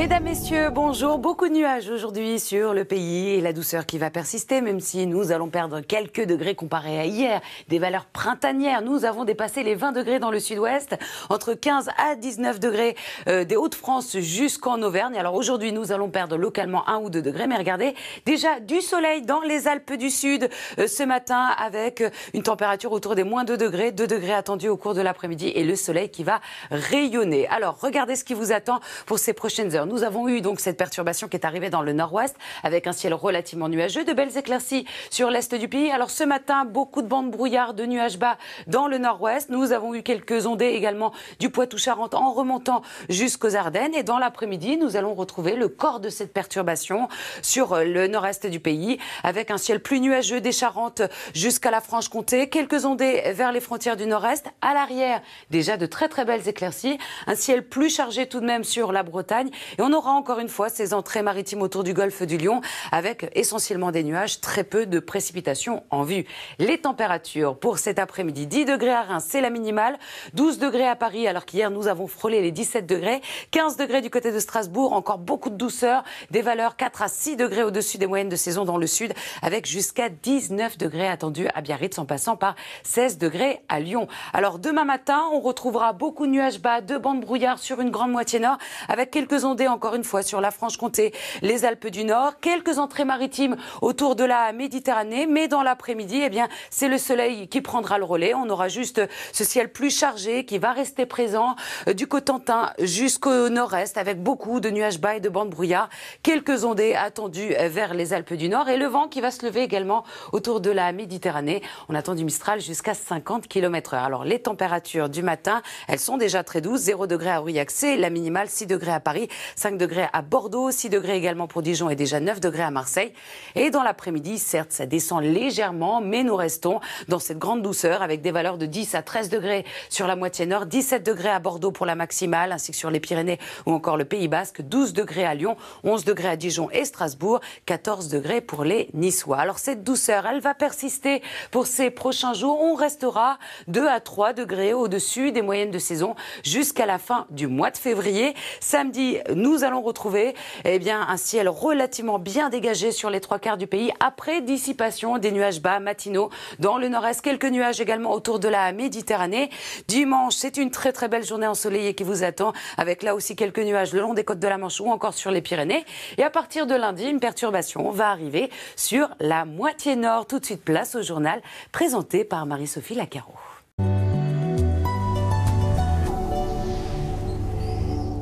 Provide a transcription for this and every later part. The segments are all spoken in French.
Mesdames, Messieurs, bonjour. Beaucoup de nuages aujourd'hui sur le pays et la douceur qui va persister, même si nous allons perdre quelques degrés comparés à hier. Des valeurs printanières. Nous avons dépassé les 20 degrés dans le sud-ouest, entre 15 à 19 degrés des Hauts-de-France jusqu'en Auvergne. Alors aujourd'hui, nous allons perdre localement 1 ou 2 degrés. Mais regardez, déjà du soleil dans les Alpes du Sud ce matin avec une température autour des moins 2 degrés. 2 degrés attendus au cours de l'après-midi et le soleil qui va rayonner. Alors regardez ce qui vous attend pour ces prochaines heures. Nous avons eu donc cette perturbation qui est arrivée dans le nord-ouest avec un ciel relativement nuageux, de belles éclaircies sur l'est du pays. Alors ce matin, beaucoup de bandes brouillard, de nuages bas dans le nord-ouest. Nous avons eu quelques ondées également du Poitou-Charentes en remontant jusqu'aux Ardennes. Et dans l'après-midi, nous allons retrouver le corps de cette perturbation sur le nord-est du pays avec un ciel plus nuageux des Charentes jusqu'à la Franche-Comté. Quelques ondées vers les frontières du nord-est. À l'arrière, déjà de très très belles éclaircies. Un ciel plus chargé tout de même sur la Bretagne. Et on aura encore une fois ces entrées maritimes autour du golfe du Lion avec essentiellement des nuages, très peu de précipitations en vue. Les températures pour cet après-midi, 10 degrés à Reims, c'est la minimale, 12 degrés à Paris alors qu'hier nous avons frôlé les 17 degrés, 15 degrés du côté de Strasbourg, encore beaucoup de douceur, des valeurs 4 à 6 degrés au-dessus des moyennes de saison dans le sud avec jusqu'à 19 degrés attendus à Biarritz en passant par 16 degrés à Lyon. Alors demain matin, on retrouvera beaucoup de nuages bas, de bandes brouillard sur une grande moitié nord avec quelques ondées encore une fois sur la Franche-Comté, les Alpes du Nord, quelques entrées maritimes autour de la Méditerranée, mais dans l'après-midi, eh bien, c'est le soleil qui prendra le relais. On aura juste ce ciel plus chargé qui va rester présent du Cotentin jusqu'au nord-est avec beaucoup de nuages bas et de bandes brouillard, quelques ondées attendues vers les Alpes du Nord et le vent qui va se lever également autour de la Méditerranée. On attend du Mistral jusqu'à 50 km/h. Alors les températures du matin, elles sont déjà très douces, 0 degré à Aurillac, c'est la minimale, 6 degrés à Paris, 5 degrés à Bordeaux, 6 degrés également pour Dijon et déjà 9 degrés à Marseille. Et dans l'après-midi, certes, ça descend légèrement, mais nous restons dans cette grande douceur avec des valeurs de 10 à 13 degrés sur la moitié nord, 17 degrés à Bordeaux pour la maximale, ainsi que sur les Pyrénées ou encore le Pays Basque, 12 degrés à Lyon, 11 degrés à Dijon et Strasbourg, 14 degrés pour les Niçois. Alors cette douceur, elle va persister pour ces prochains jours. On restera 2 à 3 degrés au-dessus des moyennes de saison jusqu'à la fin du mois de février. Samedi, nous allons retrouver un ciel relativement bien dégagé sur les 3/4 du pays après dissipation des nuages bas matinaux dans le nord-est. Quelques nuages également autour de la Méditerranée. Dimanche, c'est une très très belle journée ensoleillée qui vous attend avec là aussi quelques nuages le long des côtes de la Manche ou encore sur les Pyrénées. Et à partir de lundi, une perturbation va arriver sur la moitié nord. Tout de suite, place au journal présenté par Marie-Sophie Lacaro.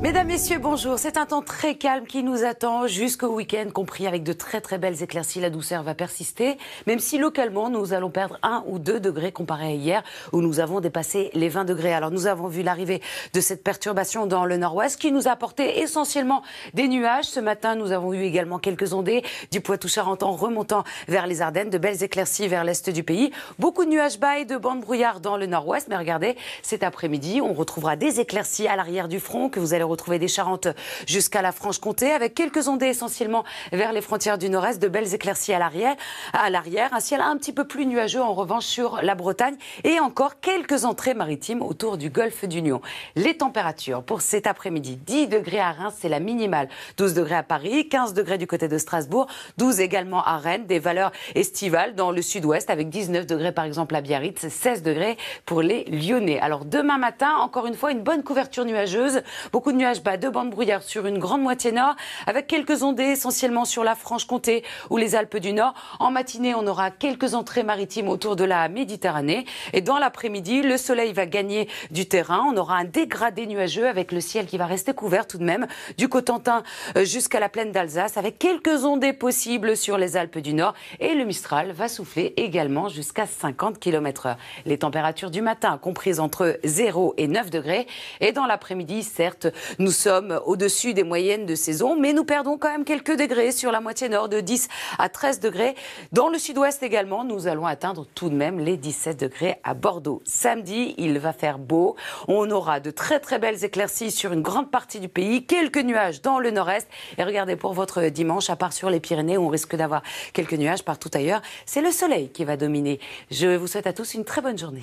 Mesdames, Messieurs, bonjour. C'est un temps très calme qui nous attend jusqu'au week-end, compris avec de très très belles éclaircies. La douceur va persister, même si localement nous allons perdre 1 ou 2 degrés comparé à hier où nous avons dépassé les 20 degrés. Alors nous avons vu l'arrivée de cette perturbation dans le nord-ouest qui nous a apporté essentiellement des nuages. Ce matin, nous avons eu également quelques ondées du Poitou-Charentes en remontant vers les Ardennes, de belles éclaircies vers l'est du pays. Beaucoup de nuages bas et de bandes brouillard dans le nord-ouest. Mais regardez, cet après-midi, on retrouvera des éclaircies à l'arrière du front que vous allez retrouver des Charentes jusqu'à la Franche-Comté avec quelques ondées essentiellement vers les frontières du nord-est, de belles éclaircies à l'arrière, un ciel un petit peu plus nuageux en revanche sur la Bretagne et encore quelques entrées maritimes autour du golfe du Lion. Les températures pour cet après-midi, 10 degrés à Reims, c'est la minimale, 12 degrés à Paris, 15 degrés du côté de Strasbourg, 12 également à Rennes, des valeurs estivales dans le sud-ouest avec 19 degrés par exemple à Biarritz, 16 degrés pour les Lyonnais. Alors demain matin, encore une fois, une bonne couverture nuageuse, beaucoup de nuages bas, de bandes brouillard sur une grande moitié nord, avec quelques ondées essentiellement sur la Franche-Comté ou les Alpes du Nord. En matinée, on aura quelques entrées maritimes autour de la Méditerranée. Et dans l'après-midi, le soleil va gagner du terrain. On aura un dégradé nuageux avec le ciel qui va rester couvert tout de même du Cotentin jusqu'à la plaine d'Alsace, avec quelques ondées possibles sur les Alpes du Nord. Et le Mistral va souffler également jusqu'à 50 km/h. Les températures du matin comprises entre 0 et 9 degrés. Et dans l'après-midi, certes, nous sommes au-dessus des moyennes de saison, mais nous perdons quand même quelques degrés sur la moitié nord, de 10 à 13 degrés. Dans le sud-ouest également, nous allons atteindre tout de même les 17 degrés à Bordeaux. Samedi, il va faire beau. On aura de très très belles éclaircies sur une grande partie du pays, quelques nuages dans le nord-est. Et regardez pour votre dimanche, à part sur les Pyrénées où on risque d'avoir quelques nuages partout ailleurs, c'est le soleil qui va dominer. Je vous souhaite à tous une très bonne journée.